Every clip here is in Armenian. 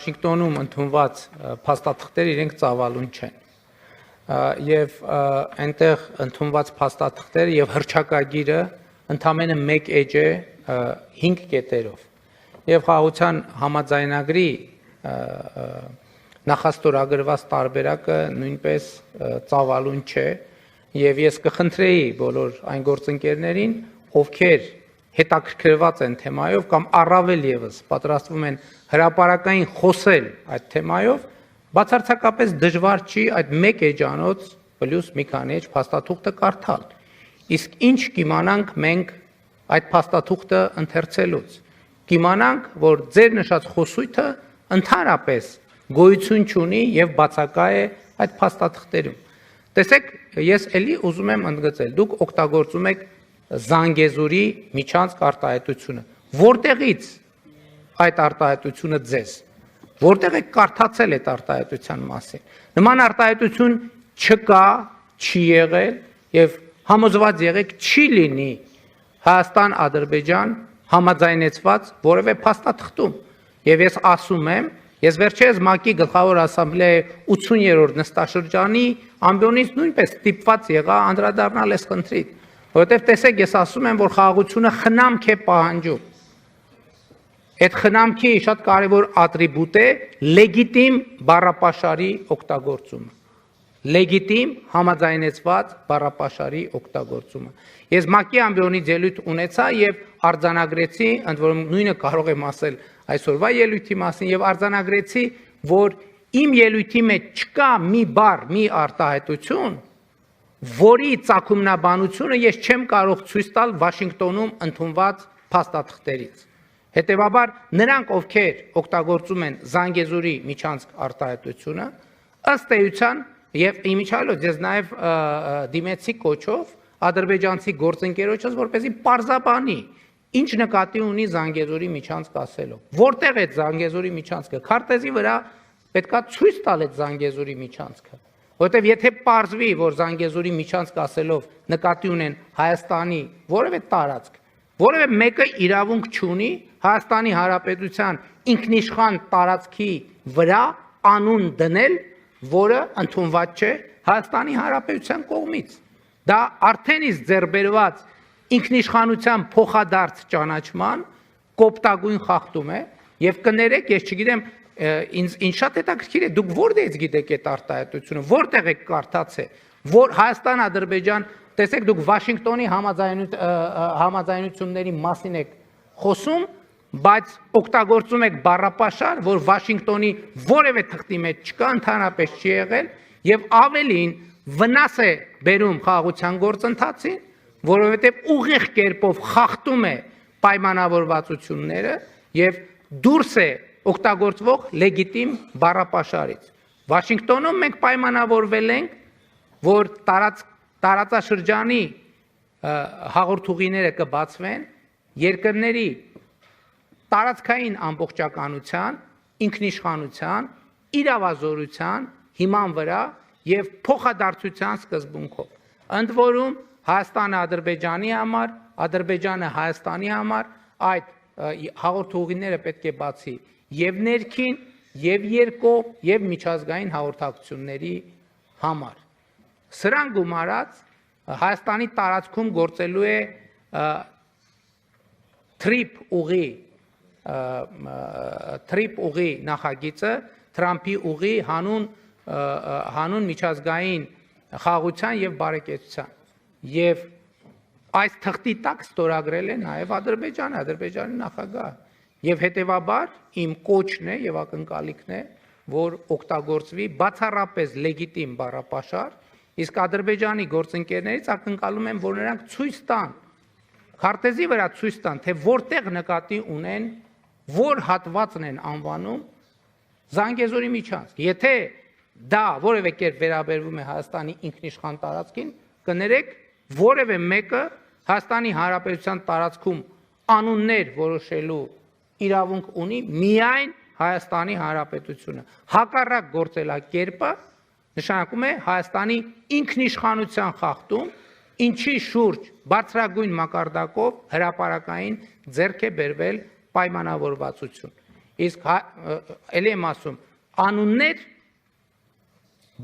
Վաշինգտոնում ընդունված փաստաթղթերը իրենք ծավալուն չեն եւ այնտեղ ընդունված փաստաթղթերը եւ հռչակագիրը ընդամենը մեկ էջ է 5 կետերով եւ խաղաղության համաձայնագրի նախաստորագրված տարբերակը նույնպես ծավալուն չէ եւ ես կխնդրեի բոլոր այն գործընկերներին, ովքեր հետաքրքրված են թեմայով կամ առավել եւս պատրաստվում են հրապարակային խոսել այդ թեմայով, բացարձակապես դժվար չի այդ մեկ էջանոց պլյուս մի քանի էջ փաստաթուղթը կարդալ։ Իսկ ինչ կիմանանք մենք այդ փաստաթուղթը ընթերցելուց։ Կիմանանք, որ ձեր նշած խոսույթը ընդհանրապես գոյություն չունի եւ բացակա է այդ փաստաթղթերում։ Տեսեք, ես էլի ուզում եմ ընդգծել, դուք օգտագործում եք Զանգեզուրի միջանցք արտահայտությունը։ Որտեղից այդ արտահայտությունը ձեզ, որտեղ եք կարդացել այդ արտահայտության մասին։ Նման արտահայտություն չկա, չի եղել եւ համոզված եղեք չի լինի Հայաստան-Ադրբեջան համաձայնեցված որևէ փաստաթղթում։ Եվ ես ասում եմ, ես վերջերս ՄԱԿ-ի գլխավոր ասամբլեայի 80-րդ նստաշրջանի ամբիոնից նույնպես ստիպված եղա անդրադառնալ այս խնդրին, որովհետեւ տեսեք, ես ասում եմ, որ խաղաղությունը խնամք է պահանջում։ Այդ խնամքի շատ կարևոր ատրիբուտ է լեգիտիմ բառապաշարի օգտագործումը։ Լեգիտիմ համաձայնեցված բառապաշարի օգտագործումը։ Ես ՄԱԿ-ի ամբիոնից ելույթ ունեցա եւ արձանագրեցի, ընդ որում նույնը կարող եմ ասել այսօրվա ելույթի մասին եւ արձանագրեցի, որ իմ ելույթի մեջ չկա մի բառ, մի արտահայտություն, որի ծագումնաբանությունը ես չեմ կարող ցույց տալ Վաշինգտոնում ընդունված փաստաթղթերից։ Հետևաբար նրանք, ովքեր օգտագործում են Զանգեզուրի միջանցք արտահայտությունը, ըստ էության եւ իմիջիալոց ես նաեւ դիմեցի կոչով ադրբեջանցի գործընկերոջս, որպեսզի պարզաբանի, ինչ նկատի ունի Զանգեզուրի միջանցք ասելով։ Որտեղ է Զանգեզուրի միջանցքը։ Քարտեզի վրա պետքա ցույց տալ այդ Զանգեզուրի միջանցքը։ Որտեւ եթե պարզվի, որ Զանգեզուրի միջանցք ասելով նկատի ունեն Հայաստանի որևէ տարածք, որևէ մեկը իրավունք չունի Հայաստանի Հանրապետության ինքնիշխան տարածքի վրա անուն դնել, որը ընդունված չէ Հայաստանի Հանրապետության կողմից։ Դա արդեն իսկ ձեռբերված ինքնիշխանության փոխադարձ ճանաչման կոպտագույն խախտում է եւ կներեք, ես չգիտեմ, ինձ շատ հետաքրքիր է, դուք որտեղից գիտեք այդ արտահայտությունը, որտեղ եք կարդացել, որ Հայաստան-Ադրբեջան, տեսեք, դուք Վաշինգտոնի համաձայնությունների մասին եք խոսում, բայց օգտագործում եք բառապաշար, որ Վաշինգտոնի որևէ թղթի մեջ չկա, ընդհանրապես չի եղել եւ ավելին վնաս է բերում խաղաղության գործընթացին, որովհետեւ ուղիղ կերպով խախտում է պայմանավորվածությունները եւ դուրս է օգտագործվող լեգիտիմ բառապաշարից։ Վաշինգտոնում մենք պայմանավորվել ենք, որ տարածաշրջանի հաղորդուղիները կբացվեն երկրների տարածքային ամբողջականության, ինքնիշխանության, իրավազորության հիման վրա եւ փոխադարձության սկզբունքով։ Ընդ որում Հայաստանը Ադրբեջանի համար, Ադրբեջանը Հայաստանի համար այդ հաղորդուղիները պետք է բացի եւ ներքին, եւ երկկողմ, եւ միջազգային հաղորդակցությունների համար։ Սրան գումարած Հայաստանի տարածքում գործելու է թրիփ ուղի նախագիծը, Թրամփի ուղի հանուն միջազգային խաղաղության եւ բարեկեցության։ Եվ այս թղթի տակ ստորագրել է նաեւ Ադրբեջանի նախագահը։ Եվ հետեւաբար իմ կոչն է եւ ակնկալիքն է, որ օգտագործվի բացառապես լեգիտիմ բառապաշար, իսկ Ադրբեջանի գործընկերներից ակնկալում եմ, որ նրանք ցույց տան, քարտեզի վրա ցույց տան, թե որտեղ նկատի ունեն, որ հատվածն են անվանում Զանգեզուրի միջանցք։ Եթե դա որևէ կերպ վերաբերվում է Հայաստանի ինքնիշխան տարածքին, կներեք, որևէ մեկը Հայաստանի Հանրապետության տարածքում անուններ որոշելու իրավունք ունի միայն Հայաստանի Հանրապետությունը։ Հակառակ գործելակերպը նշանակում է Հայաստանի ինքնիշխանության խախտում, ինչի շուրջ բարձրագույն մակարդակով հրապարակային ձեռք է բերվել պայմանավորվածություն։ իսկ ելի եմ ասում, անուններ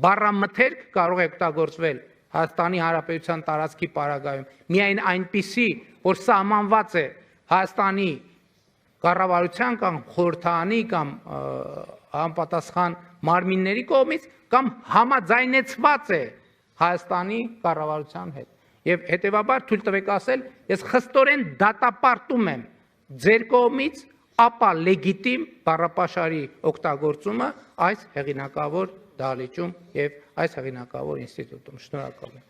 բառամթերք կարող է օգտագործվել Հայաստանի Հանրապետության տարածքի պարագայում միայն այնպիսի, որ սահմանված է Հայաստանի կառավարության կամ խորհրդարանի կամ համապատասխան մարմինների կողմից կամ համաձայնեցված է Հայաստանի կառավարության հետ։ Եվ հետևաբար թույլ տվեք ասել, ես խստորեն դատապարտում եմ ձեր կողմից ապա լեգիտիմ բառապաշարի օգտագործումը այս հեղինակավոր դահլիճում եւ այս հեղինակավոր ինստիտուտում։ Շնորհակալ եմ։